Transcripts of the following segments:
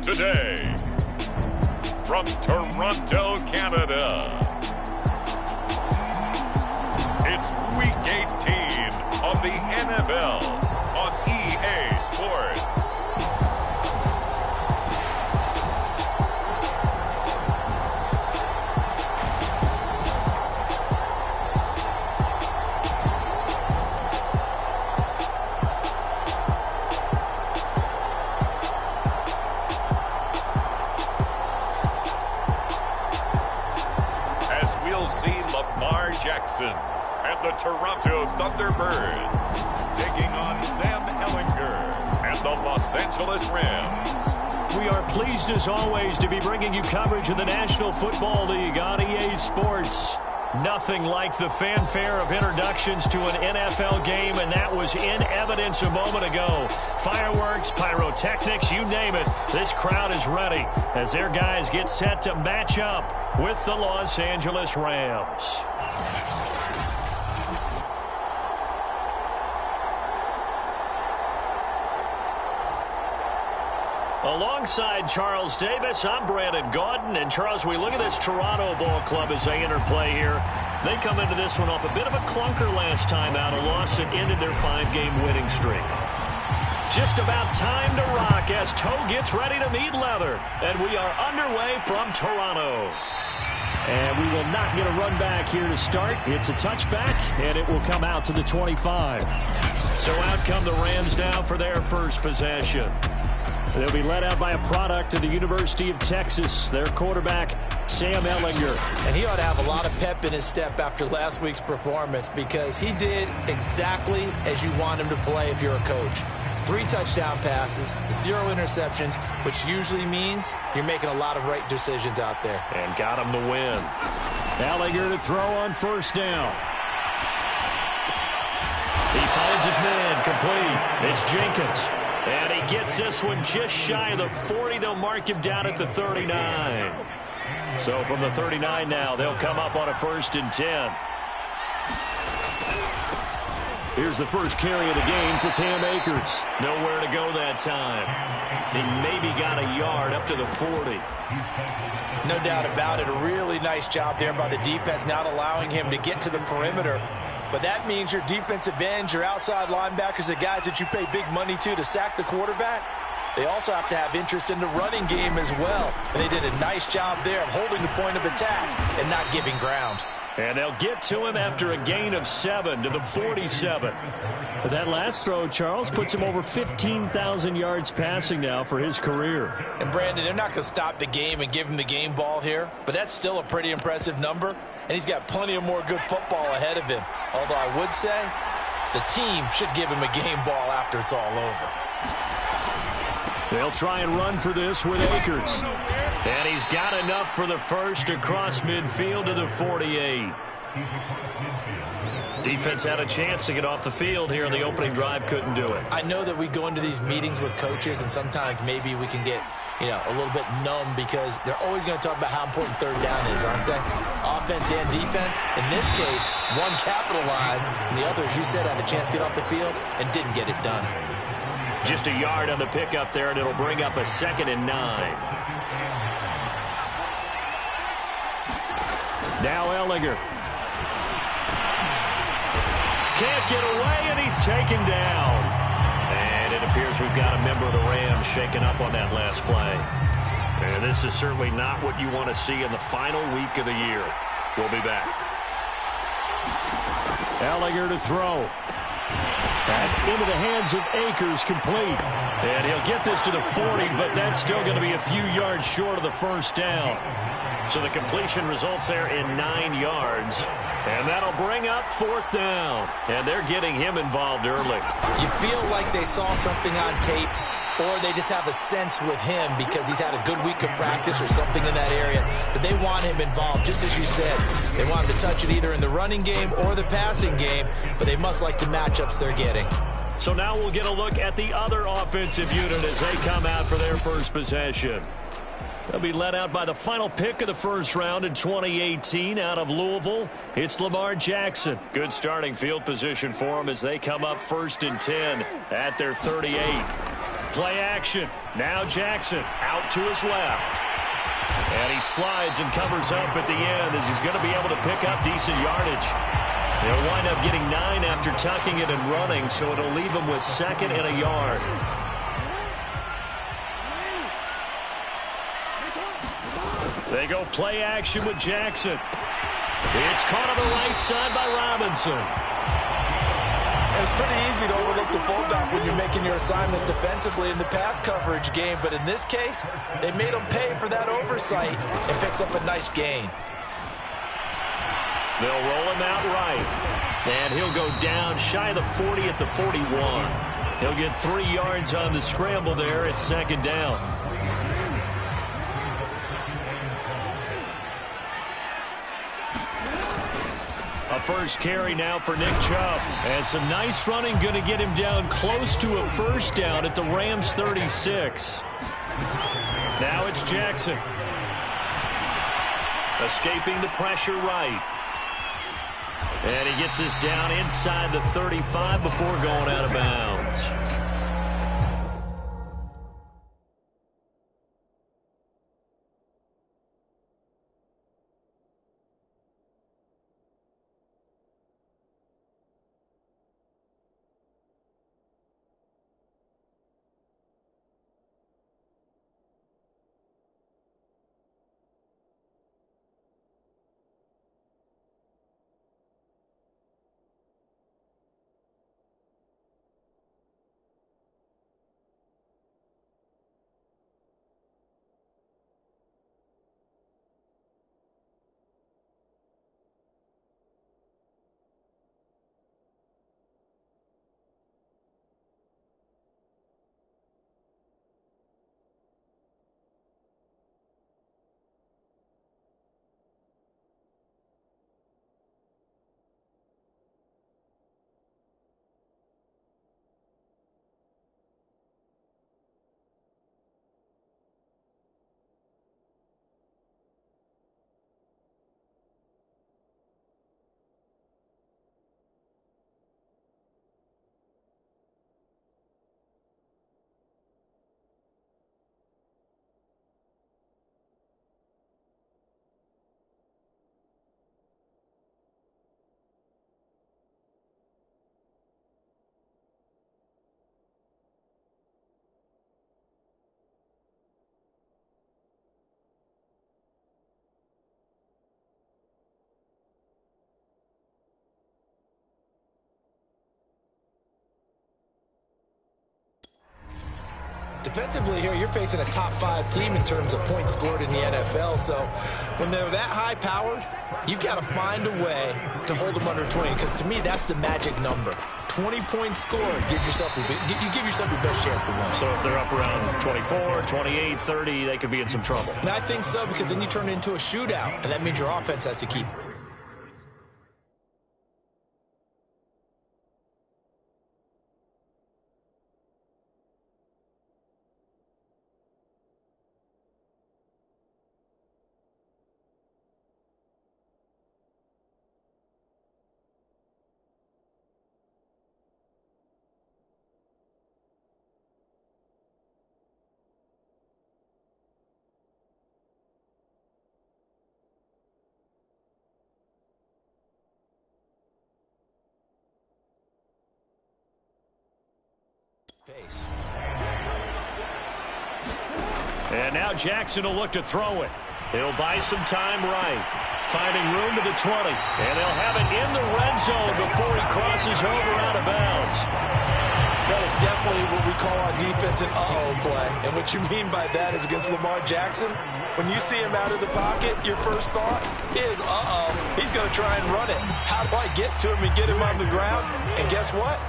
today, from Toronto, Canada, it's Week 18 of the NFL on EA Sports. Jackson and the Toronto Thunderbirds taking on Sam Ehlinger and the Los Angeles Rams. We are pleased as always to be bringing you coverage of the National Football League on EA Sports. Nothing like the fanfare of introductions to an NFL game, and that was in evidence a moment ago. Fireworks, pyrotechnics, you name it. This crowd is ready as their guys get set to match up with the Los Angeles Rams. Alongside Charles Davis, I'm Brandon Gaudin. And Charles, we look at this Toronto Ball Club as they enter play here. They come into this one off a bit of a clunker last time out, a loss that ended their 5-game winning streak. Just about time to rock as Toe gets ready to meet leather. And we are underway from Toronto. And we will not get a run back here to start. It's a touchback, and it will come out to the 25. So out come the Rams now for their first possession. They'll be led out by a product of the University of Texas, their quarterback, Sam Ehlinger. And he ought to have a lot of pep in his step after last week's performance because he did exactly as you want him to play if you're a coach. 3 touchdown passes, 0 interceptions, which usually means you're making a lot of right decisions out there. And got him the win. Ehlinger to throw on first down. He finds his man complete. It's Jenkins. And he gets this one just shy of the 40. They'll mark him down at the 39. So from the 39 now, they'll come up on a 1st and 10. Here's the first carry of the game for Cam Akers. Nowhere to go that time. He maybe got a yard up to the 40. No doubt about it. A really nice job there by the defense, not allowing him to get to the perimeter. But that means your defensive ends, your outside linebackers, the guys that you pay big money to sack the quarterback, they also have to have interest in the running game as well. And they did a nice job there of holding the point of attack and not giving ground. And they'll get to him after a gain of 7 to the 47. But that last throw, Charles, puts him over 15,000 yards passing now for his career. And, Brandon, they're not going to stop the game and give him the game ball here, but that's still a pretty impressive number, and he's got plenty of more good football ahead of him. Although I would say the team should give him a game ball after it's all over. They'll try and run for this with Akers. And he's got enough for the first across midfield to the 48. Defense had a chance to get off the field here on the opening drive, couldn't do it. I know that we go into these meetings with coaches, and sometimes maybe we can get, a little bit numb because they're always going to talk about how important 3rd down is, aren't they? Offense and defense. In this case, one capitalized, and the other, as you said, had a chance to get off the field and didn't get it done. Just a yard on the pickup there, and it'll bring up a 2nd and 9. Now Ehlinger. Can't get away, and he's taken down. And it appears we've got a member of the Rams shaken up on that last play. And this is certainly not what you want to see in the final week of the year. We'll be back. Ehlinger to throw. That's into the hands of Akers, complete. And he'll get this to the 40, but that's still going to be a few yards short of the first down. So the completion results there in 9 yards. And that'll bring up 4th down. And they're getting him involved early. You feel like they saw something on tape, or they just have a sense with him because he's had a good week of practice or something in that area that they want him involved, just as you said. They want him to touch it either in the running game or the passing game, but they must like the matchups they're getting. So now we'll get a look at the other offensive unit as they come out for their first possession. They'll be led out by the final pick of the first round in 2018 out of Louisville. It's Lamar Jackson. Good starting field position for him as they come up 1st and 10 at their 38. Play action. Now Jackson out to his left. And he slides and covers up at the end as he's going to be able to pick up decent yardage. They'll wind up getting 9 after tucking it and running, so it'll leave him with 2nd and a yard. They go play action with Jackson. It's caught on the right side by Robinson. It's pretty easy to overlook the fullback when you're making your assignments defensively in the pass coverage game, but in this case, they made him pay for that oversight and picks up a nice gain. They'll roll him out right, and he'll go down shy of the 40 at the 41. He'll get 3 yards on the scramble there. It's 2nd down. A first carry now for Nick Chubb. And some nice running going to get him down close to a first down at the Rams 36. Now it's Jackson. Escaping the pressure right. And he gets us down inside the 35 before going out of bounds. Defensively here, you're facing a top 5 team in terms of points scored in the NFL. So when they're that high-powered, you've got to find a way to hold them under 20. Because to me, that's the magic number. 20 points scored, you give yourself your best chance to win. So if they're up around 24, 28, 30, they could be in some trouble. I think so, because then you turn it into a shootout, and that means your offense has to keep. Pace. And now Jackson will look to throw it. He'll buy some time right. Finding room to the 20. And they'll have it in the red zone before he crosses over out of bounds. That is definitely what we call on defense an uh-oh play. And what you mean by that is against Lamar Jackson, when you see him out of the pocket, your first thought is, uh-oh, he's going to try and run it. How do I get to him and get him on the ground? And guess what?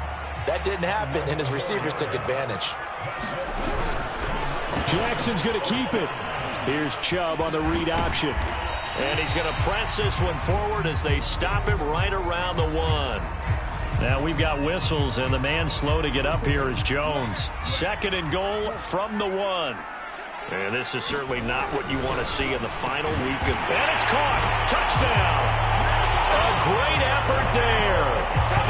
That didn't happen, and his receivers took advantage. Jackson's going to keep it. Here's Chubb on the read option. And he's going to press this one forward as they stop him right around the 1. Now we've got whistles, and the man slow to get up here is Jones. 2nd and goal from the 1. And this is certainly not what you want to see in the final week of... And it's caught. Touchdown. A great effort there.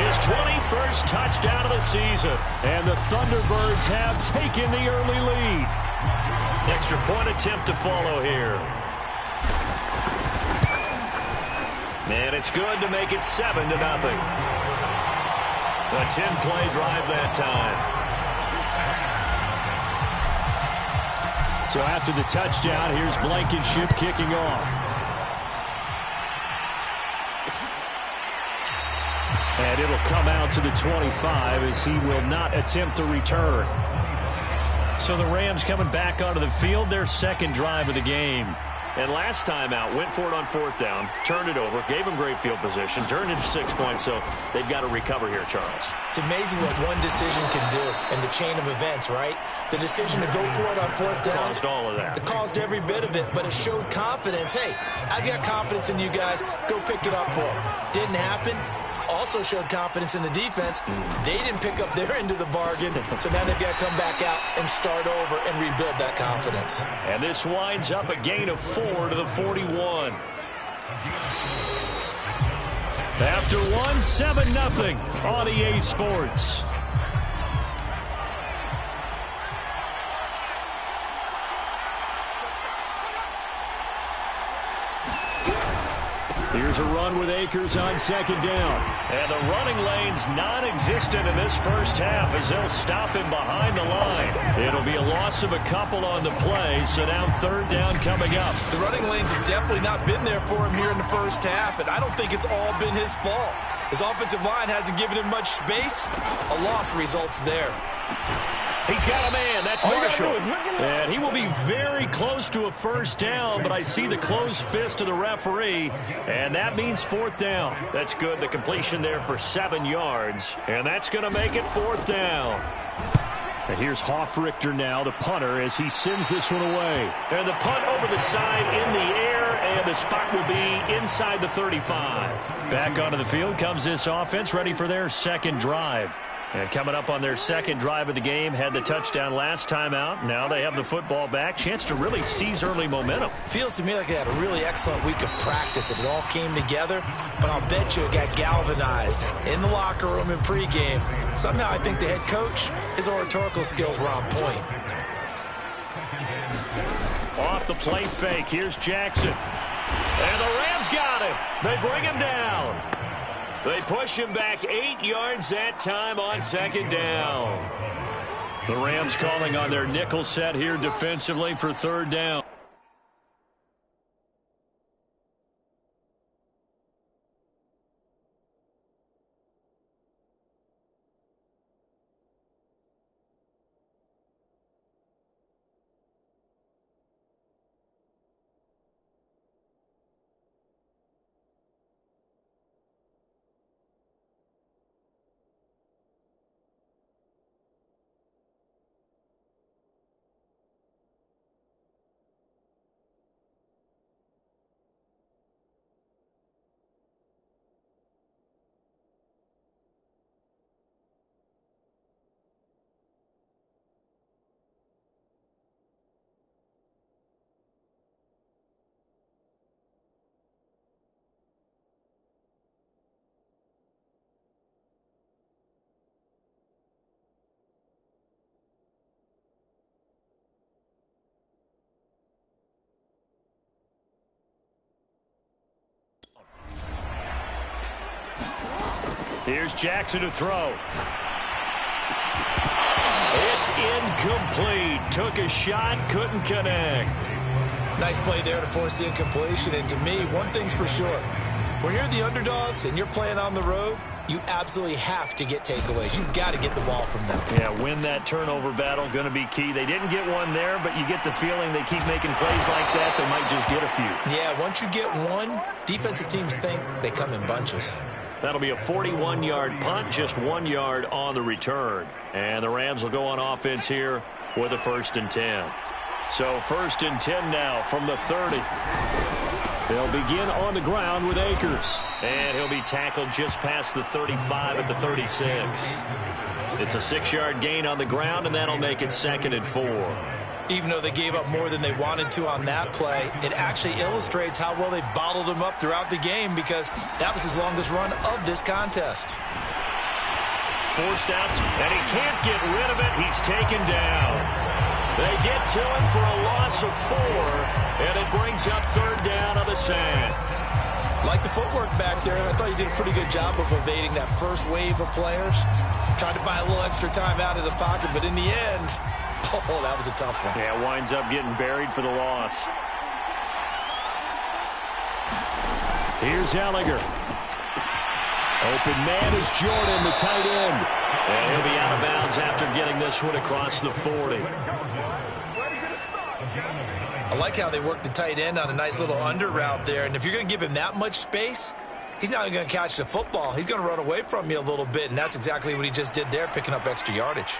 His 21st touchdown of the season. And the Thunderbirds have taken the early lead. Extra point attempt to follow here. And it's good to make it 7-0. A 10-play drive that time. So after the touchdown, here's Blankenship kicking off. And it'll come out to the 25 as he will not attempt to return. So the Rams coming back onto the field, their second drive of the game. And last time out, went for it on 4th down, turned it over, gave him great field position, turned it to 6 points, so they've got to recover here, Charles. It's amazing what one decision can do in the chain of events, right? The decision to go for it on 4th down. Caused all of that. It caused every bit of it, but it showed confidence. Hey, I've got confidence in you guys. Go pick it up for them. Didn't happen. Also showed confidence in the defense. They didn't pick up their end of the bargain, so now they've got to come back out and start over and rebuild that confidence. And this winds up a gain of 4 to the 41. After 1, 7-0 on EA Sports. Here's a run with Akers on 2nd down. And the running lane's non-existent in this first half as they'll stop him behind the line. It'll be a loss of a couple on the play, so now 3rd down coming up. The running lanes have definitely not been there for him here in the first half, and I don't think it's all been his fault. His offensive line hasn't given him much space. A loss results there. He's got a man. That's Marshall. And he will be very close to a 1st down, but I see the closed fist of the referee, and that means 4th down. That's good. The completion there for 7 yards, and that's going to make it 4th down. And here's Hofrichter now, the punter, as he sends this one away. And the punt over the side in the air, and the spot will be inside the 35. Back onto the field comes this offense, ready for their second drive. And coming up on their second drive of the game, had the touchdown last time out. Now they have the football back. Chance to really seize early momentum. Feels to me like they had a really excellent week of practice. It all came together, but I'll bet you it got galvanized in the locker room in pregame. Somehow I think the head coach, his oratorical skills were on point. Off the play fake, here's Jackson. And the Rams got him. They bring him down. They push him back 8 yards that time on 2nd down. The Rams calling on their nickel set here defensively for 3rd down. Here's Jackson to throw. It's incomplete. Took a shot, couldn't connect. Nice play there to force the incompletion. And to me, one thing's for sure. When you're the underdogs and you're playing on the road, you absolutely have to get takeaways. You've got to get the ball from them. Yeah, win that turnover battle, going to be key. They didn't get one there, but you get the feeling they keep making plays like that, they might just get a few. Yeah, once you get one, defensive teams think they come in bunches. That'll be a 41-yard punt, just 1 yard on the return. And the Rams will go on offense here with a 1st and 10. So 1st and 10 now from the 30. They'll begin on the ground with Akers. And he'll be tackled just past the 35 at the 36. It's a 6-yard gain on the ground, and that'll make it 2nd and 4. Even though they gave up more than they wanted to on that play, it actually illustrates how well they've bottled them up throughout the game because that was his longest run of this contest. Forced out, and he can't get rid of it. He's taken down. They get to him for a loss of 4, and it brings up third down on the sand. Like the footwork back there, and I thought he did a pretty good job of evading that first wave of players. Tried to buy a little extra time out of the pocket, but in the end, oh, that was a tough one. Yeah, winds up getting buried for the loss. Here's Ellinger. Open man is Jordan, the tight end. And he'll be out of bounds after getting this one across the 40. I like how they work the tight end on a nice little under route there. And if you're going to give him that much space, he's not going to catch the football. He's going to run away from you a little bit, and that's exactly what he just did there, picking up extra yardage.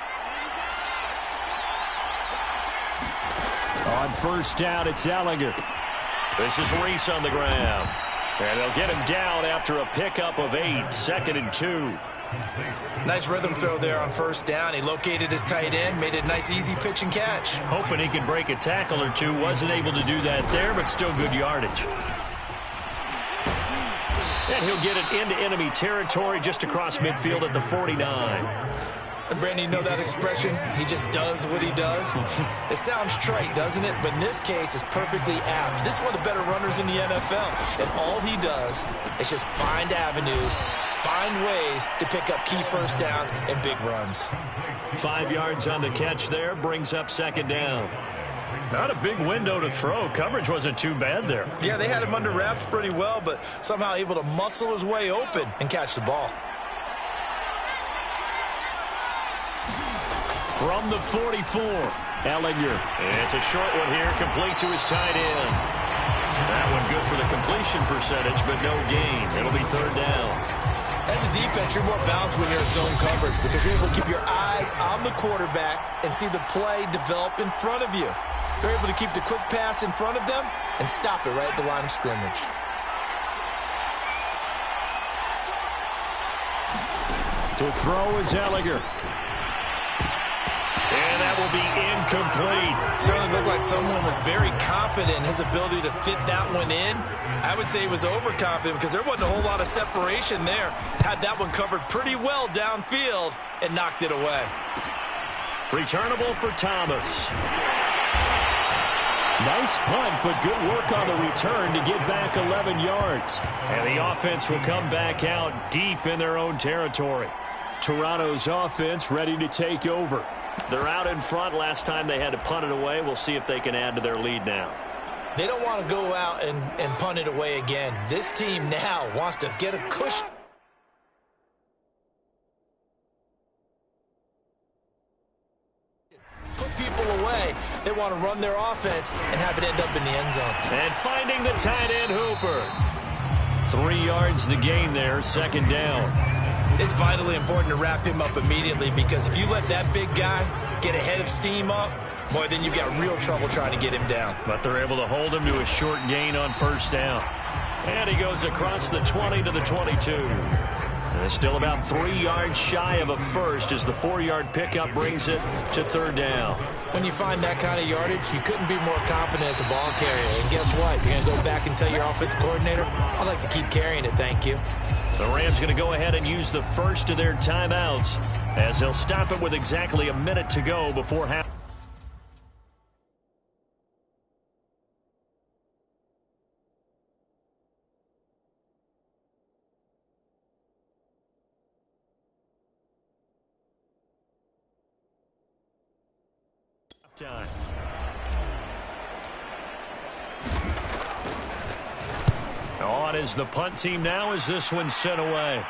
On first down, it's Ellinger. This is Reese on the ground. And they'll get him down after a pickup of 8, 2nd and 2. Nice rhythm throw there on first down. He located his tight end, made it a nice easy pitch and catch. Hoping he could break a tackle or two. Wasn't able to do that there, but still good yardage. And he'll get it into enemy territory just across midfield at the 49. And Brandon, you know that expression? He just does what he does. It sounds trite, doesn't it? But in this case, it's perfectly apt. This is one of the better runners in the NFL. And all he does is just find avenues, find ways to pick up key first downs and big runs. 5 yards on the catch there, brings up 2nd down. Not a big window to throw. Coverage wasn't too bad there. Yeah, they had him under wraps pretty well, but somehow able to muscle his way open and catch the ball. From the 44, Ellinger. It's a short one here, complete to his tight end. That one good for the completion percentage, but no gain. It'll be third down. As a defense, you're more balanced when you're in zone coverage because you're able to keep your eyes on the quarterback and see the play develop in front of you. They're able to keep the quick pass in front of them and stop it right at the line of scrimmage. To throw is Ellinger. And that will be incomplete. Certainly looked like someone was very confident in his ability to fit that one in. I would say he was overconfident because there wasn't a whole lot of separation there. Had that one covered pretty well downfield and knocked it away. Returnable for Thomas. Nice punt, but good work on the return to get back 11 yards. And the offense will come back out deep in their own territory. Toronto's offense ready to take over. They're out in front. Last time they had to punt it away. We'll see if they can add to their lead now. They don't want to go out and punt it away again. This team now wants to get a cushion. Put people away. They want to run their offense and have it end up in the end zone. And finding the tight end, Hooper. 3 yards the gain there, 2nd down. It's vitally important to wrap him up immediately because if you let that big guy get ahead of steam up, boy, then you've got real trouble trying to get him down. But they're able to hold him to a short gain on first down. And he goes across the 20 to the 22. And it's still about 3 yards shy of a first as the 4-yard pickup brings it to third down. When you find that kind of yardage, you couldn't be more confident as a ball carrier. And guess what? You're going to go back and tell your offensive coordinator, I'd like to keep carrying it, thank you. The Rams going to go ahead and use the first of their timeouts as they'll stop it with exactly a minute to go before half. Time. On is the punt team now as this one's sent away.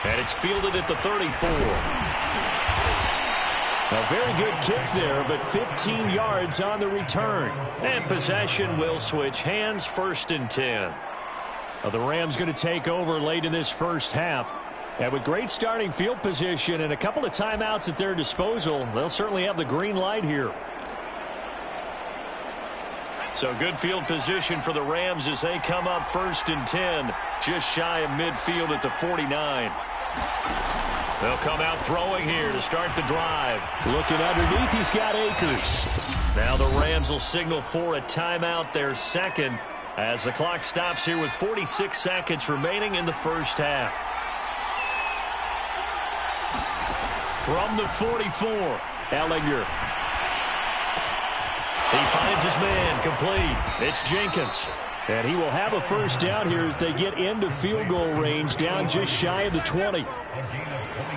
And it's fielded at the 34. A very good kick there, but 15 yards on the return. And possession will switch hands, 1st and 10. The Rams going to take over late in this first half. And with great starting field position and a couple of timeouts at their disposal, they'll certainly have the green light here. So good field position for the Rams as they come up 1st and 10, just shy of midfield at the 49. They'll come out throwing here to start the drive. Looking underneath, he's got Akers. Now the Rams will signal for a timeout, their second, as the clock stops here with 46 seconds remaining in the first half. From the 44, Ellinger. He finds his man, complete. It's Jenkins. And he will have a first down here as they get into field goal range, down just shy of the 20.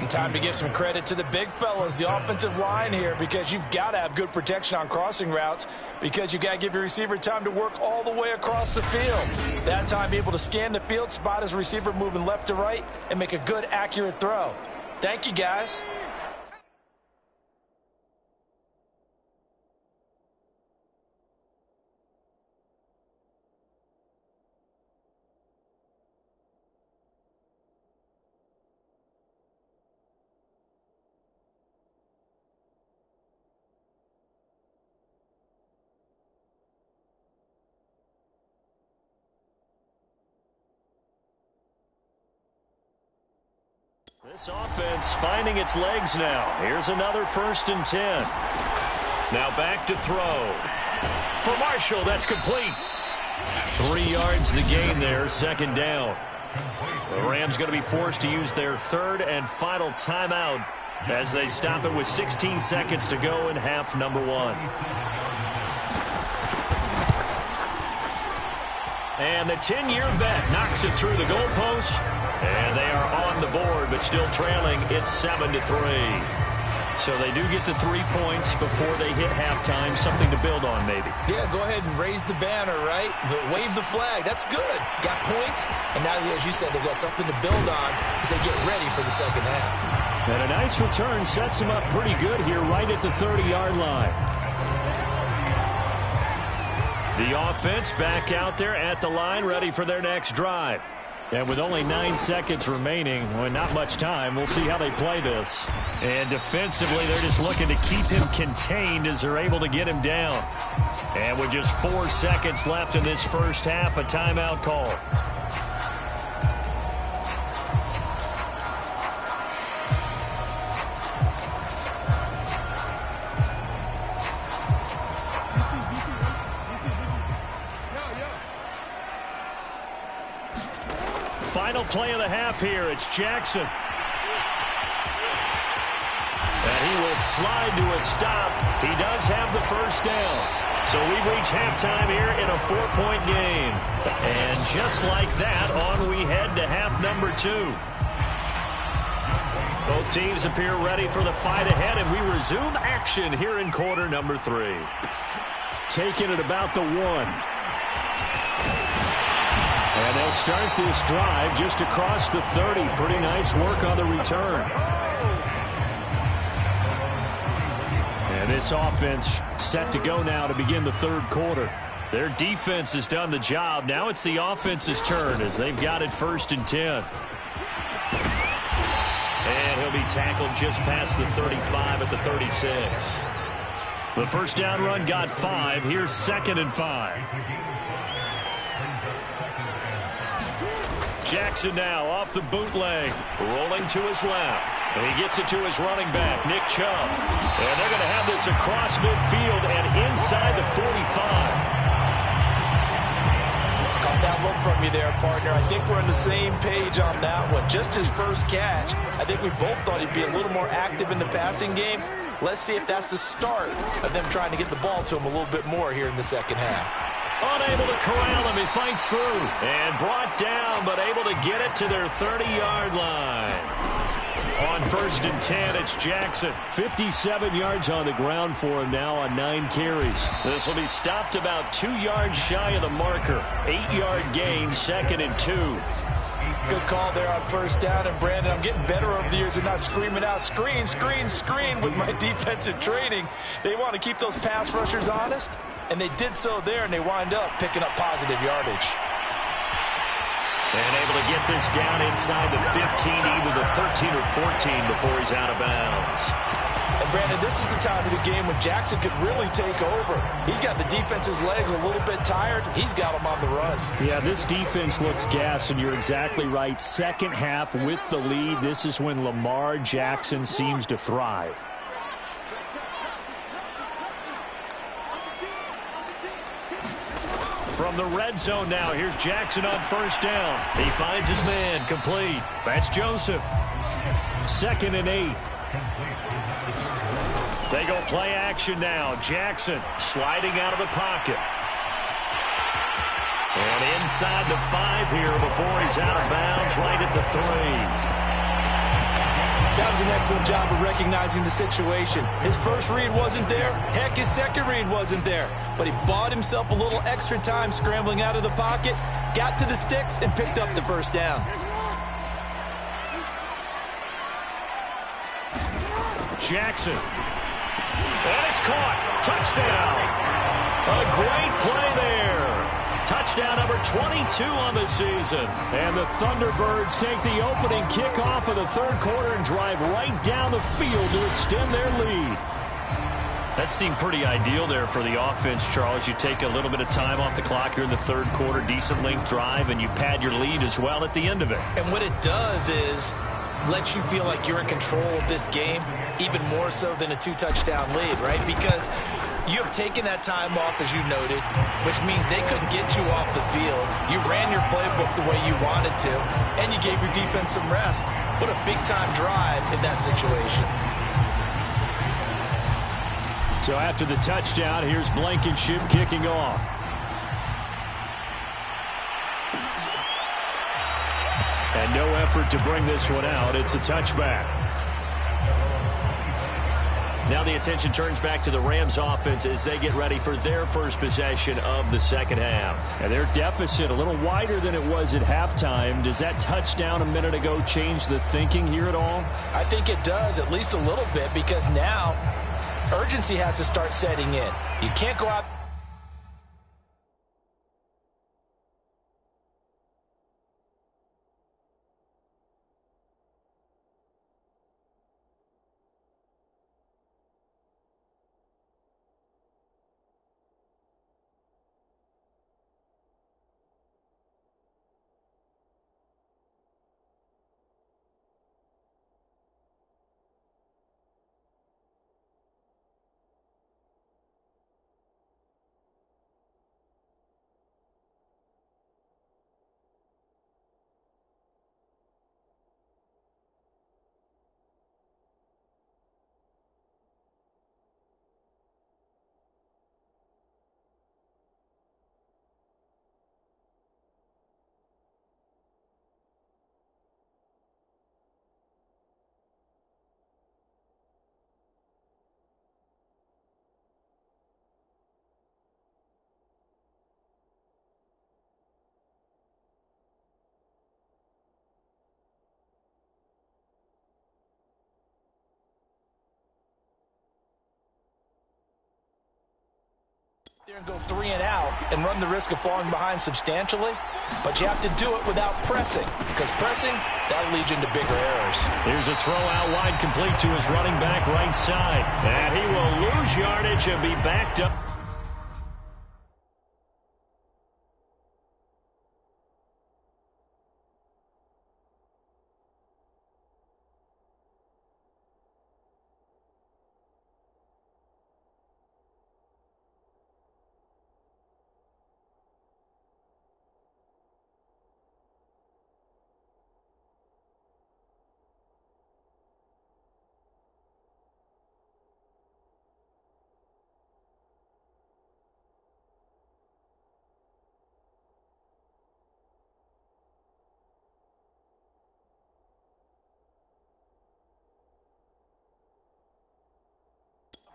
And time to give some credit to the big fellas, the offensive line here, because you've got to have good protection on crossing routes, because you've got to give your receiver time to work all the way across the field. That time, be able to scan the field, spot his receiver moving left to right, and make a good, accurate throw. Thank you, guys. This offense finding its legs now. Here's another 1st and 10. Now back to throw. For Marshall, that's complete. 3 yards the gain there, second down. The Rams going to be forced to use their third and final timeout as they stop it with 16 seconds to go in half number 1. And the 10-year vet knocks it through the goalpost. And they are on the board, but still trailing. It's 7-3. So they do get the 3 points before they hit halftime. Something to build on, maybe. Yeah, go ahead and raise the banner, right? Wave the flag. That's good. Got points. And now, as you said, they've got something to build on as they get ready for the second half. And a nice return sets them up pretty good here right at the 30-yard line. The offense back out there at the line, ready for their next drive. And with only 9 seconds remaining, well, not much time, we'll see how they play this. And defensively, they're just looking to keep him contained as they're able to get him down. And with just 4 seconds left in this first half, a timeout call. Final play of the half here. It's Jackson. And he will slide to a stop. He does have the first down. So we've reached halftime here in a 4-point game. And just like that, on we head to half number 2. Both teams appear ready for the fight ahead, and we resume action here in quarter number 3. Taking it about the 1. And they'll start this drive just across the 30. Pretty nice work on the return. And this offense set to go now to begin the third quarter. Their defense has done the job. Now it's the offense's turn as they've got it 1st and 10. And he'll be tackled just past the 35 at the 36. The first down run got 5. Here's 2nd and 5. Jackson now off the bootleg, rolling to his left. And he gets it to his running back, Nick Chubb. And they're going to have this across midfield and inside the 45. Caught that look from you there, partner. I think we're on the same page on that one. Just his first catch. I think we both thought he'd be a little more active in the passing game. Let's see if that's the start of them trying to get the ball to him a little bit more here in the second half. Unable to corral him. He fights through. And brought down, but able to get it to their 30-yard line. On 1st and 10, it's Jackson. 57 yards on the ground for him now on 9 carries. This will be stopped about 2 yards shy of the marker. 8-yard gain, 2nd and 2. Good call there on first down. And, Brandon, I'm getting better over the years and not screaming out, screen, screen, screen with my defensive training. They want to keep those pass rushers honest, and they did so there, and they wind up picking up positive yardage. And able to get this down inside the 15, either the 13 or 14 before he's out of bounds. And Brandon, this is the time of the game when Jackson could really take over. He's got the defense's legs a little bit tired. He's got them on the run. Yeah, this defense looks gassed, and you're exactly right. Second half with the lead, this is when Lamar Jackson seems to thrive. From the red zone now, here's Jackson on first down. He finds his man, complete. That's Joseph. 2nd and 8. They go play action now. Jackson sliding out of the pocket. And inside the 5 here before he's out of bounds, right at the 3. That was an excellent job of recognizing the situation. His first read wasn't there. Heck, his second read wasn't there. But he bought himself a little extra time scrambling out of the pocket, got to the sticks, and picked up the first down. Jackson. And it's caught. Touchdown. A great play there. Touchdown number 22 on the season. And the Thunderbirds take the opening kickoff of the third quarter and drive right down the field to extend their lead. That seemed pretty ideal there for the offense, Charles. You take a little bit of time off the clock here in the third quarter, decent length drive, and you pad your lead as well at the end of it. And what it does is let you feel like you're in control of this game, even more so than a 2-touchdown lead, right? Because you have taken that time off, as you noted, which means they couldn't get you off the field. You ran your playbook the way you wanted to, and you gave your defense some rest. What a big-time drive in that situation. So after the touchdown, here's Blankenship kicking off. And no effort to bring this one out. It's a touchback. Now the attention turns back to the Rams offense as they get ready for their first possession of the second half. And their deficit a little wider than it was at halftime. Does that touchdown a minute ago change the thinking here at all? I think it does, at least a little bit, because now urgency has to start setting in. You can't go out. There and go 3 and out and run the risk of falling behind substantially, but you have to do it without pressing, because pressing, that'll lead you into bigger errors. Here's a throw out wide, complete to his running back right side, and he will lose yardage and be backed up.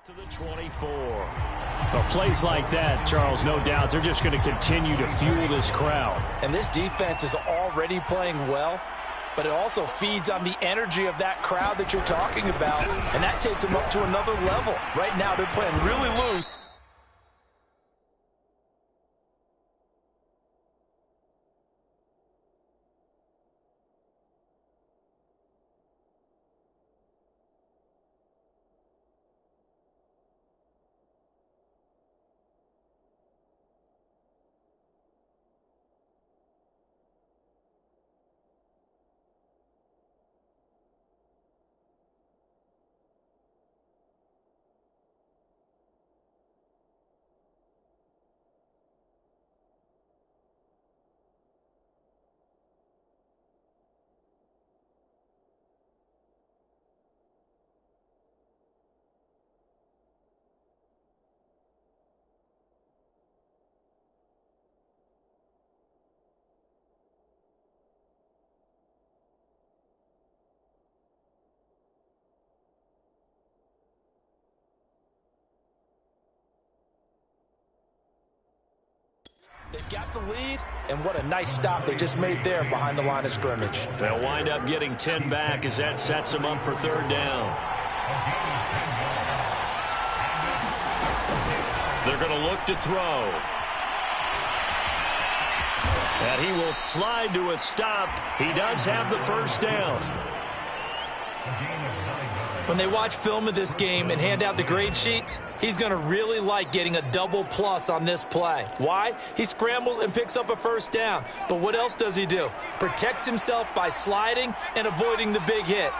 To the 24. Well, plays like that, Charles, no doubt, they're just going to continue to fuel this crowd. And this defense is already playing well, but it also feeds on the energy of that crowd that you're talking about, and that takes them up to another level. Right now, they're playing really loose. They've got the lead, and what a nice stop they just made there behind the line of scrimmage. They'll wind up getting 10 back as that sets them up for third down. They're going to look to throw. And he will slide to a stop. He does have the first down. When they watch film of this game and hand out the grade sheets, he's going to really like getting a double plus on this play. Why? He scrambles and picks up a first down. But what else does he do? Protects himself by sliding and avoiding the big hit.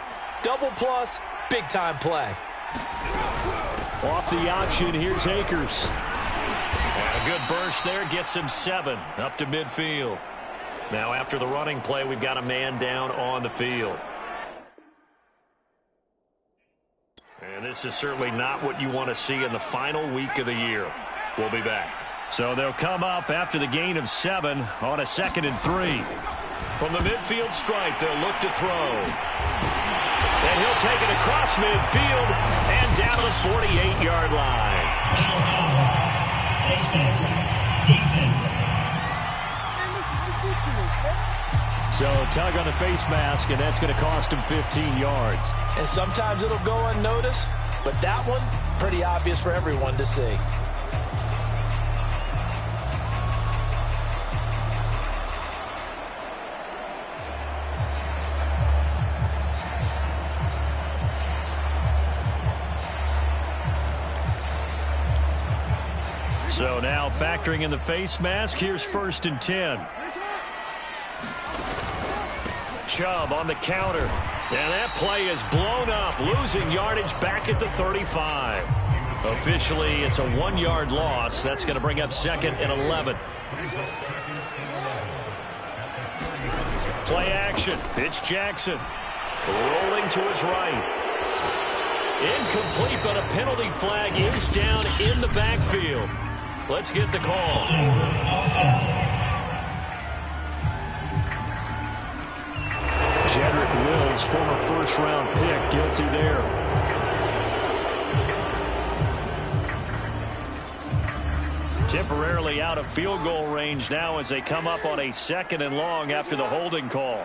Double plus, big time play. Off the option, here's Akers. And a good burst there gets him 7 up to midfield. Now after the running play, we've got a man down on the field. And this is certainly not what you want to see in the final week of the year. We'll be back. So they'll come up after the gain of 7 on a 2nd and 3. From the midfield stripe, they'll look to throw. And he'll take it across midfield and down to the 48-yard line. So tug on the face mask, and that's going to cost him 15 yards. And sometimes it'll go unnoticed, but that one, pretty obvious for everyone to see. So now factoring in the face mask, here's 1st and 10. Chubb on the counter. And that play is blown up, losing yardage back at the 35. Officially, it's a 1-yard loss. That's going to bring up 2nd and 11. Play action. It's Jackson. Rolling to his right. Incomplete, but a penalty flag is down in the backfield. Let's get the call. Jedrick Wills, former first-round pick, guilty there. Temporarily out of field goal range now as they come up on a 2nd and long after the holding call.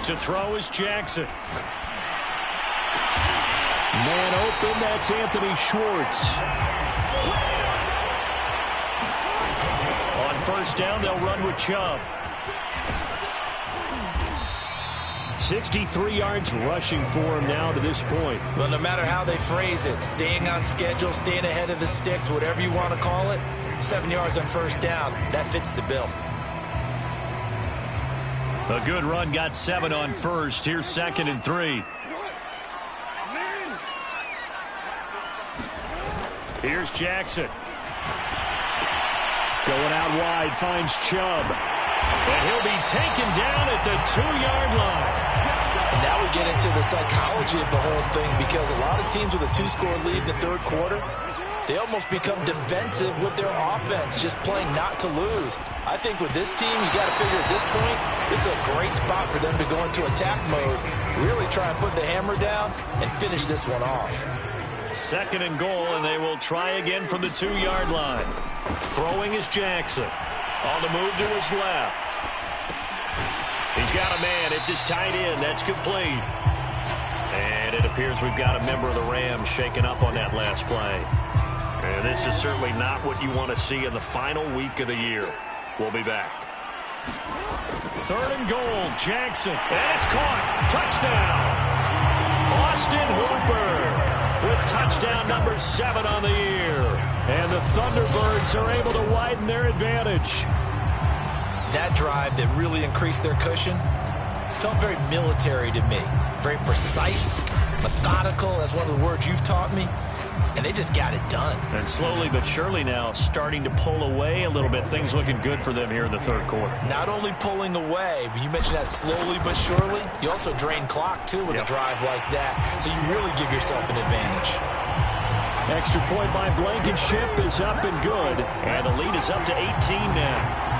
To throw is Jackson. Man open, that's Anthony Schwartz. On 1st down, they'll run with Chubb. 63 yards rushing for him now to this point. Well, no matter how they phrase it, staying on schedule, staying ahead of the sticks, whatever you want to call it, 7 yards on 1st down, that fits the bill. A good run got 7 on 1st. Here's 2nd and 3. Here's Jackson. Going out wide, finds Chubb. And he'll be taken down at the 2-yard line. And now we get into the psychology of the whole thing, because a lot of teams with a 2-score lead in the 3rd quarter, they almost become defensive with their offense, just playing not to lose. I think with this team, you got to figure at this point, this is a great spot for them to go into attack mode, really try and put the hammer down and finish this one off. 2nd and goal, and they will try again from the 2-yard line. Throwing is Jackson. On the move to his left. He's got a man. It's his tight end. That's complete. And it appears we've got a member of the Rams shaken up on that last play. And this is certainly not what you want to see in the final week of the year. We'll be back. 3rd and goal, Jackson. And it's caught. Touchdown. Austin Hooper with touchdown number 7 on the year. And the Thunderbirds are able to widen their advantage. That drive that really increased their cushion felt very military to me. Very precise, methodical, that's one of the words you've taught me. And they just got it done. And slowly but surely now starting to pull away a little bit. Things looking good for them here in the 3rd quarter. Not only pulling away, but you mentioned that slowly but surely. You also drain clock, too, with a drive like that. So you really give yourself an advantage. Extra point by Blankenship is up and good. And the lead is up to 18 now.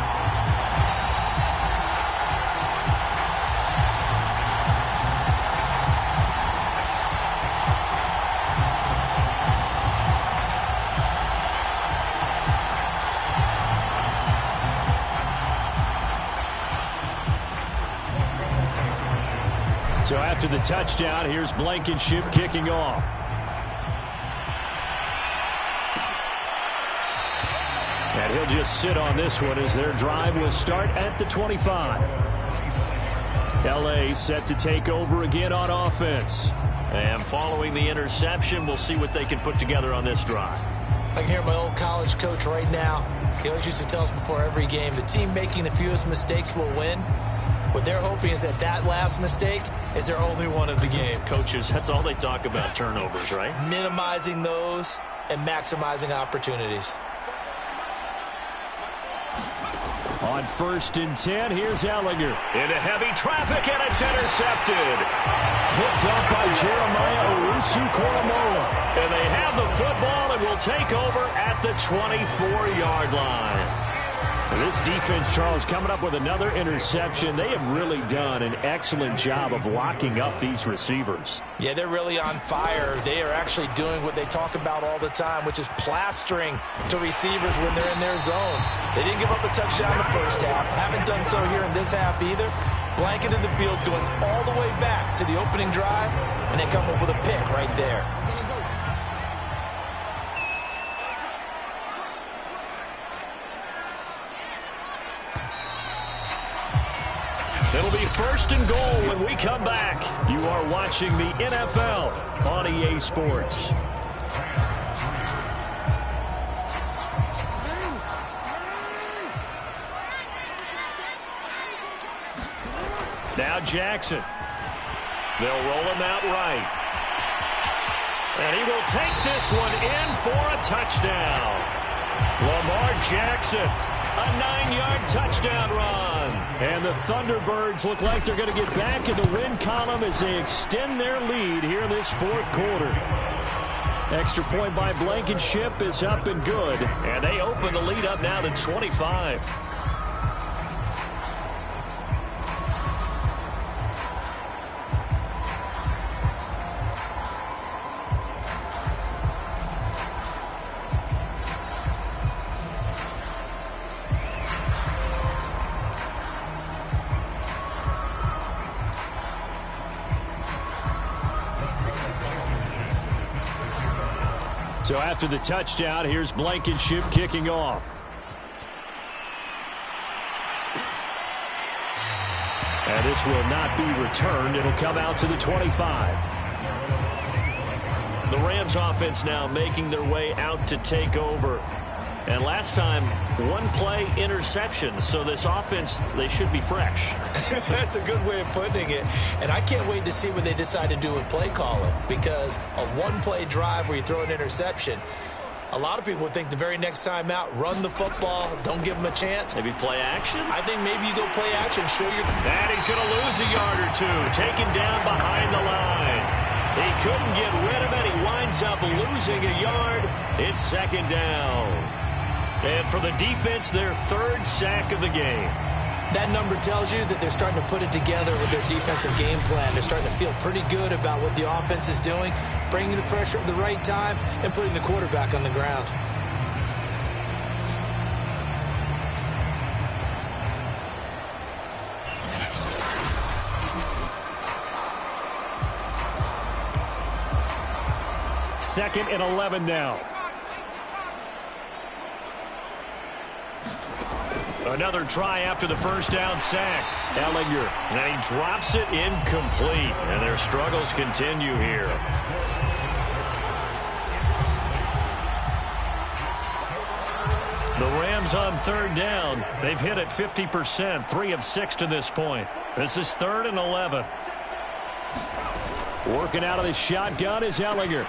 So after the touchdown, here's Blankenship kicking off. And he'll just sit on this one as their drive will start at the 25. L.A. set to take over again on offense. And following the interception, we'll see what they can put together on this drive. I can hear my old college coach right now. He always used to tell us before every game, the team making the fewest mistakes will win. What they're hoping is that last mistake is their only one of the game. Coaches, that's all they talk about, turnovers, right? Minimizing those and maximizing opportunities. On 1st and 10, here's Ellinger. Into heavy traffic, and it's intercepted. Picked up by Jeremiah Owusu-Koramoah. And they have the football and will take over at the 24-yard line. This defense, Charles, coming up with another interception. They have really done an excellent job of locking up these receivers. Yeah, they're really on fire. They are actually doing what they talk about all the time, which is plastering to receivers when they're in their zones. They didn't give up a touchdown in the first half. Haven't done so here in this half either. Blanketed the field, going all the way back to the opening drive, and they come up with a pick right there. It'll be 1st and goal when we come back. You are watching the NFL on EA Sports. Now Jackson. They'll roll him out right. And he will take this one in for a touchdown. Lamar Jackson, a 9-yard touchdown run. And the Thunderbirds look like they're going to get back in the win column as they extend their lead here in this 4th quarter. Extra point by Blankenship is up and good. And they open the lead up now to 25. So after the touchdown, here's Blankenship kicking off. And this will not be returned. It'll come out to the 25. The Rams offense now making their way out to take over. And last time, 1-play interception. So this offense, they should be fresh. That's a good way of putting it. And I can't wait to see what they decide to do with play calling. Because a 1-play drive where you throw an interception, a lot of people would think the very next time out, run the football, don't give them a chance. Maybe play action? I think maybe you go play action, show your... And he's going to lose a yard or two. Taken down behind the line. He couldn't get rid of it. He winds up losing a yard. It's 2nd down. And for the defense, their 3rd sack of the game. That number tells you that they're starting to put it together with their defensive game plan. They're starting to feel pretty good about what the offense is doing, bringing the pressure at the right time, and putting the quarterback on the ground. Second and 11 now. Another try after the first down sack. Ellinger. And he drops it incomplete. And their struggles continue here. The Rams on 3rd down. They've hit it 50%, 3 of 6 to this point. This is 3rd and 11. Working out of the shotgun is Ellinger.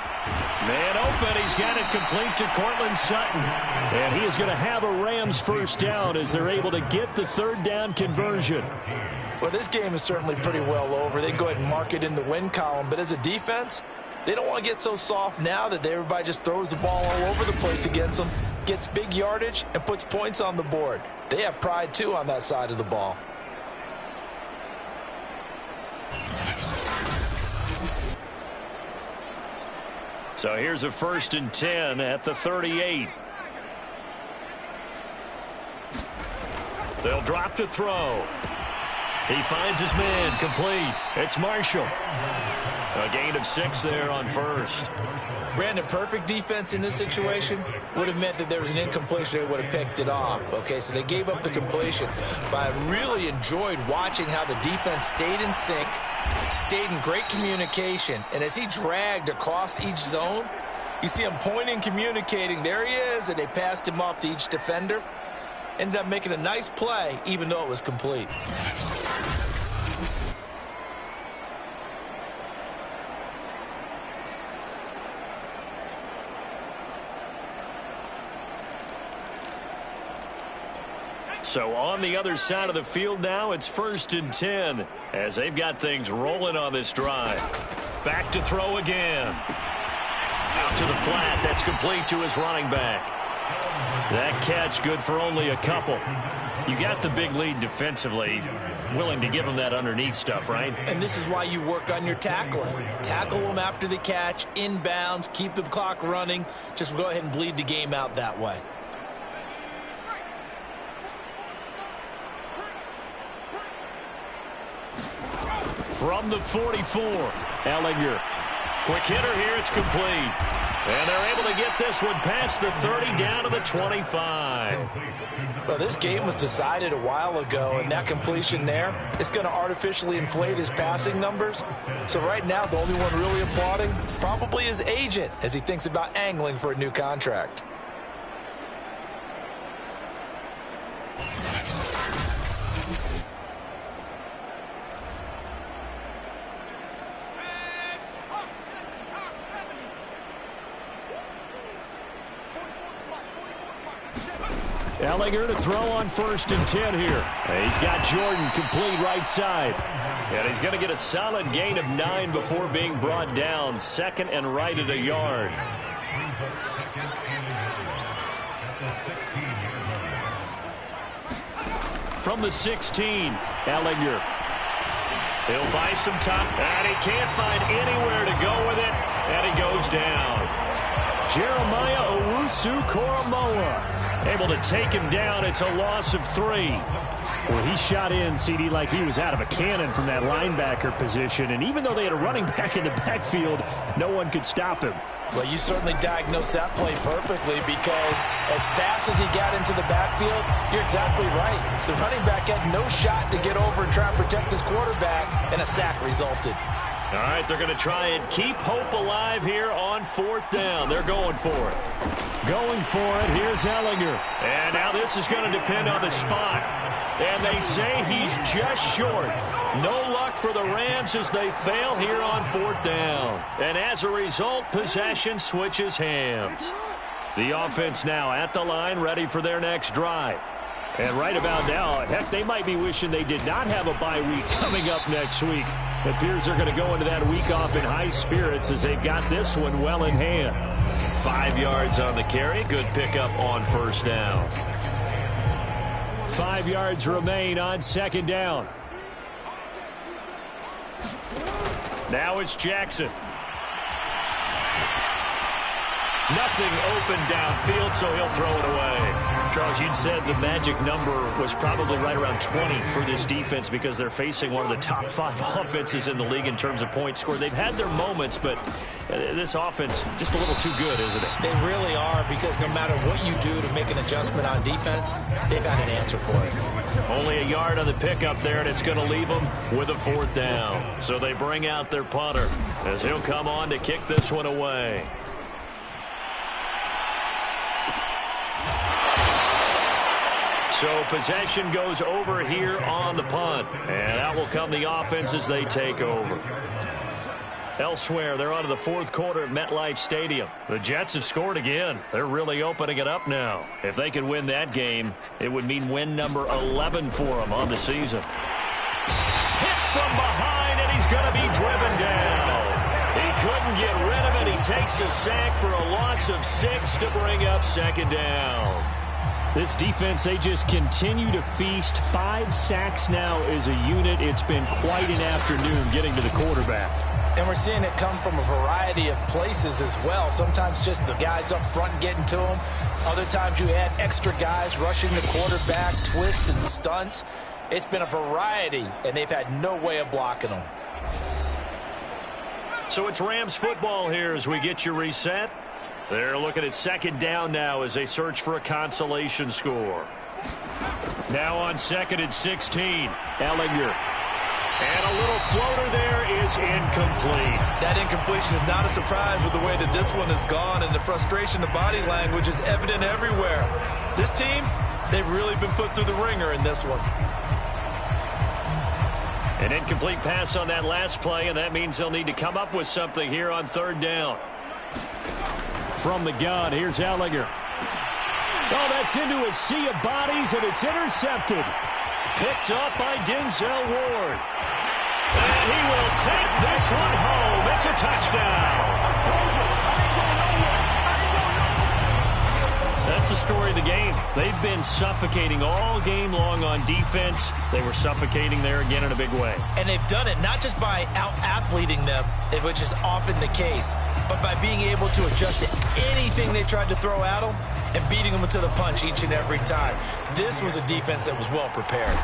Man open. He's got it complete to Cortland Sutton. And he is going to have a Rams first down as they're able to get the 3rd down conversion. Well, this game is certainly pretty well over. They go ahead and mark it in the win column. But as a defense, they don't want to get so soft now that everybody just throws the ball all over the place against them, gets big yardage, and puts points on the board. They have pride, too, on that side of the ball. So here's a 1st and 10 at the 38. They'll drop to throw. He finds his man, complete. It's Marshall. A gain of 6 there on first. Brandon, perfect defense in this situation would have meant that there was an incompletion. They would have picked it off. Okay, so they gave up the completion. But I really enjoyed watching how the defense stayed in sync, stayed in great communication. And as he dragged across each zone, you see him pointing, communicating. There he is, and they passed him off to each defender. Ended up making a nice play, even though it was complete. So on the other side of the field now, it's 1st and 10 as they've got things rolling on this drive. Back to throw again. Out to the flat. That's complete to his running back. That catch good for only a couple. You got the big lead defensively. Willing to give him that underneath stuff, right? And this is why you work on your tackling. Tackle them after the catch, inbounds, keep the clock running. Just go ahead and bleed the game out that way. From the 44, Ellinger. Quick hitter here, it's complete. And they're able to get this one past the 30 down to the 25. Well, this game was decided a while ago, and that completion there is going to artificially inflate his passing numbers. So right now, the only one really applauding probably his agent as he thinks about angling for a new contract. Ellinger to throw on 1st and 10 here. He's got Jordan complete right side. And he's going to get a solid gain of 9 before being brought down. 2nd and right at a yard. From the 16, Ellinger. He'll buy some time, and he can't find anywhere to go with it, and he goes down. Jeremiah Owusu-Koramoah able to take him down. It's a loss of 3. Well, he shot in, CD, like he was out of a cannon from that linebacker position. And even though they had a running back in the backfield, no one could stop him. Well, you certainly diagnosed that play perfectly because as fast as he got into the backfield, you're exactly right. The running back had no shot to get over and try and protect his quarterback, and a sack resulted. All right, they're going to try and keep hope alive here on 4th down. They're going for it. Going for it. Here's Ellinger. And now this is going to depend on the spot. And they say he's just short. No luck for the Rams as they fail here on 4th down. And as a result, possession switches hands. The offense now at the line, ready for their next drive. And right about now, heck, they might be wishing they did not have a bye week coming up next week. It appears they're going to go into that week off in high spirits as they've got this one well in hand. 5 yards on the carry. Good pickup on 1st down. 5 yards remain on 2nd down. Now it's Jackson. Nothing open downfield, so he'll throw it away. Charles, you'd said the magic number was probably right around 20 for this defense because they're facing one of the top 5 offenses in the league in terms of points scored. They've had their moments, but this offense just a little too good, isn't it? They really are, because no matter what you do to make an adjustment on defense, they've had an answer for it. Only a yard on the pickup there, and it's going to leave them with a 4th down. So they bring out their punter as he'll come on to kick this one away. So possession goes over here on the punt. And out will come the offense as they take over. Elsewhere, they're on to the 4th quarter at MetLife Stadium. The Jets have scored again. They're really opening it up now. If they could win that game, it would mean win number 11 for them on the season. Hit from behind, and he's going to be driven down. He couldn't get rid of it. He takes a sack for a loss of 6 to bring up 2nd down. This defense, they just continue to feast. 5 sacks now as a unit. It's been quite an afternoon getting to the quarterback. And we're seeing it come from a variety of places as well. Sometimes just the guys up front getting to him. Other times you add extra guys rushing the quarterback, twists and stunts. It's been a variety, and they've had no way of blocking them. So it's Rams football here as we get you reset. They're looking at second down now as they search for a consolation score. Now on 2nd and 16. Ellinger. And a little floater there is incomplete. That incompletion is not a surprise with the way that this one has gone, and the frustration, the body language is evident everywhere. This team, they've really been put through the ringer in this one. An incomplete pass on that last play, and that means they'll need to come up with something here on 3rd down. From the gun, here's Ellinger. Oh, that's into a sea of bodies, and it's intercepted. Picked up by Denzel Ward. And he will take this one home. It's a touchdown. That's the story of the game. They've been suffocating all game long on defense. They were suffocating there again in a big way. And they've done it not just by out-athleting them, which is often the case, but by being able to adjust to anything they tried to throw at them and beating them to the punch each and every time. This was a defense that was well prepared.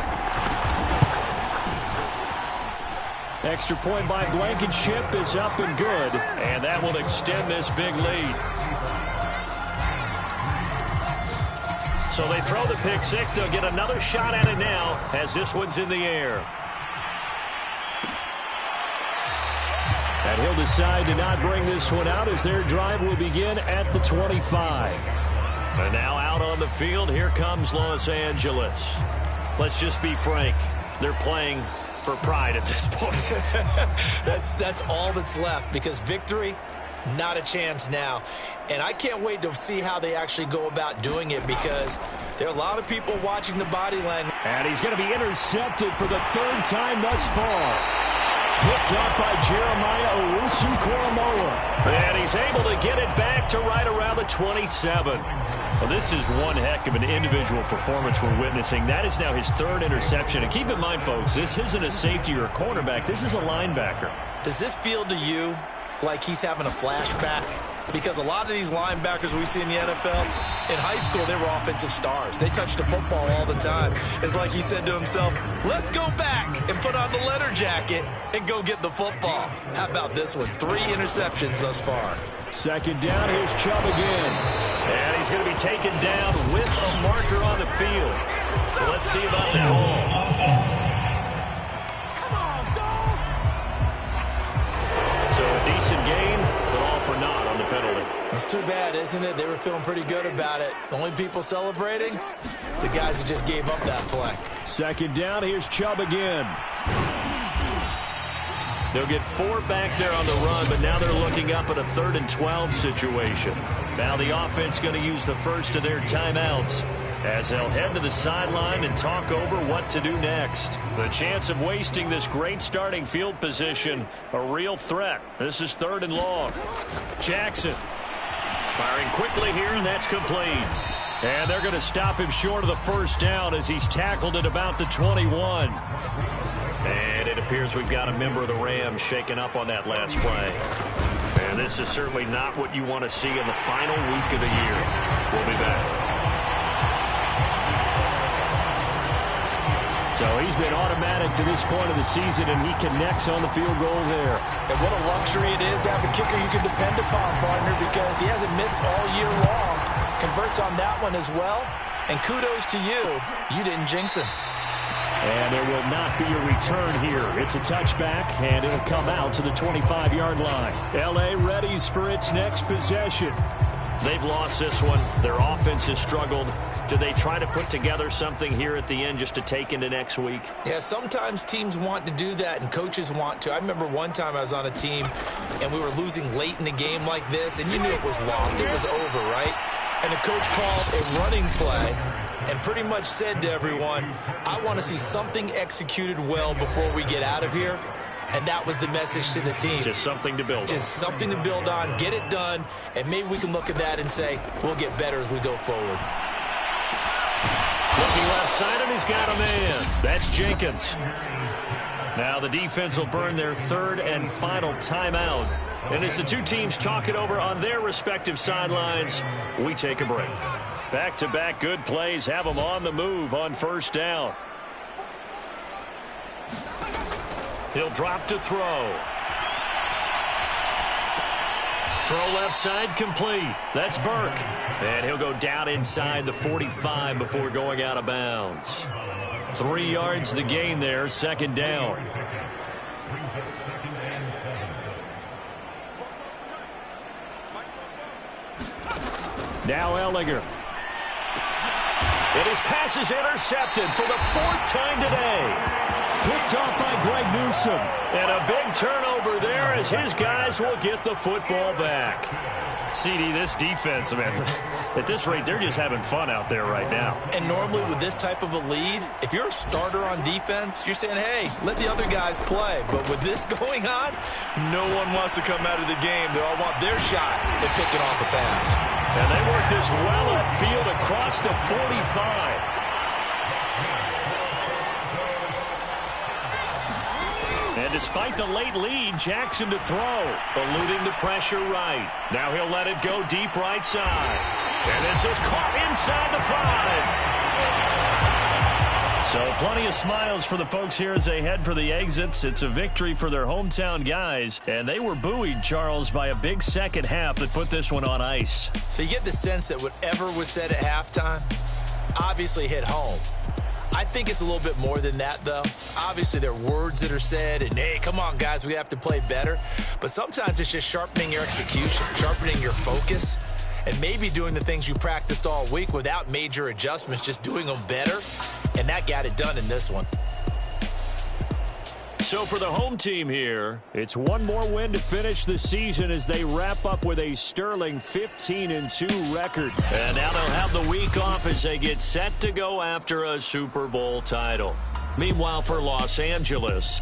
Extra point by Blankenship is up and good. And that will extend this big lead. So they throw the pick six. They'll get another shot at it now as this one's in the air. And he'll decide to not bring this one out as their drive will begin at the 25. And now out on the field, here comes Los Angeles. Let's just be frank. They're playing for pride at this point. That's all that's left, because victory, not a chance now. And I can't wait to see how they actually go about doing it, because there are a lot of people watching the body language. And he's going to be intercepted for the 3rd time thus far. Picked up by Jeremiah Owusu-Koramoah. And he's able to get it back to right around the 27. Well, this is one heck of an individual performance we're witnessing. That is now his 3rd interception. And keep in mind, folks, this isn't a safety or a cornerback. This is a linebacker. Does this feel to you like he's having a flashback? Because a lot of these linebackers we see in the NFL, in high school, they were offensive stars. They touched the football all the time. It's like he said to himself, let's go back and put on the leather jacket and go get the football. How about this one? 3 interceptions thus far. 2nd down, here's Chubb again. And he's going to be taken down with a marker on the field. So let's see about the call. So a decent gain, but all for naught on the penalty. It's too bad, isn't it? They were feeling pretty good about it. The only people celebrating, the guys who just gave up that play. 2nd down, here's Chubb again. They'll get 4 back there on the run, but now they're looking up at a 3rd and 12 situation. Now the offense going to use the first of their timeouts as they'll head to the sideline and talk over what to do next. The chance of wasting this great starting field position, a real threat. This is 3rd and long. Jackson firing quickly here, and that's complete. And they're going to stop him short of the 1st down as he's tackled at about the 21. And it appears we've got a member of the Rams shaken up on that last play. And this is certainly not what you want to see in the final week of the year. We'll be back. So he's been automatic to this point of the season, and he connects on the field goal there. And what a luxury it is to have a kicker you can depend upon, partner, because he hasn't missed all year long. Converts on that one as well. And kudos to you. You didn't jinx him. And there will not be a return here. It's a touchback, and it'll come out to the 25-yard line. L.A. readies for its next possession. They've lost this one. Their offense has struggled. Do they try to put together something here at the end just to take into next week? Yeah, sometimes teams want to do that, and coaches want to. I remember one time I was on a team, and we were losing late in the game like this, and you knew it was lost. It was over, right? And the coach called a running play and pretty much said to everyone, I want to see something executed well before we get out of here. And that was the message to the team. Just something to build on. Just something to build on, get it done, and maybe we can look at that and say, we'll get better as we go forward. Looking left side, and he's got a man. That's Jenkins. Now the defense will burn their 3rd and final timeout. And as the two teams talk it over on their respective sidelines, we take a break. Back-to-back good plays have them on the move on 1st down. He'll drop to throw. Throw left side complete. That's Burke. And he'll go down inside the 45 before going out of bounds. 3 yards the gain there, second down. Now Ellinger. And his pass is intercepted for the 4th time today. Picked off by Greg Newsome. And a big turnover there as his guys will get the football back. CD, this defense, man, at this rate, they're just having fun out there right now. And normally with this type of a lead, if you're a starter on defense, you're saying, hey, let the other guys play. But with this going on, no one wants to come out of the game. They all want their shot at picking off a pass. And they work this well upfield across the 45. And despite the late lead, Jackson to throw, eluding the pressure right. Now he'll let it go deep right side. And this is caught inside the 5. So plenty of smiles for the folks here as they head for the exits. It's a victory for their hometown guys. And they were buoyed, Charles, by a big second half that put this one on ice. So you get the sense that whatever was said at halftime obviously hit home. I think it's a little bit more than that, though. Obviously, there are words that are said, and, hey, come on, guys, we have to play better. But sometimes it's just sharpening your execution, sharpening your focus, and maybe doing the things you practiced all week without major adjustments, just doing them better. And that got it done in this one. So for the home team here, it's one more win to finish the season as they wrap up with a sterling 15-2 record. And now they'll have the week off as they get set to go after a Super Bowl title. Meanwhile, for Los Angeles,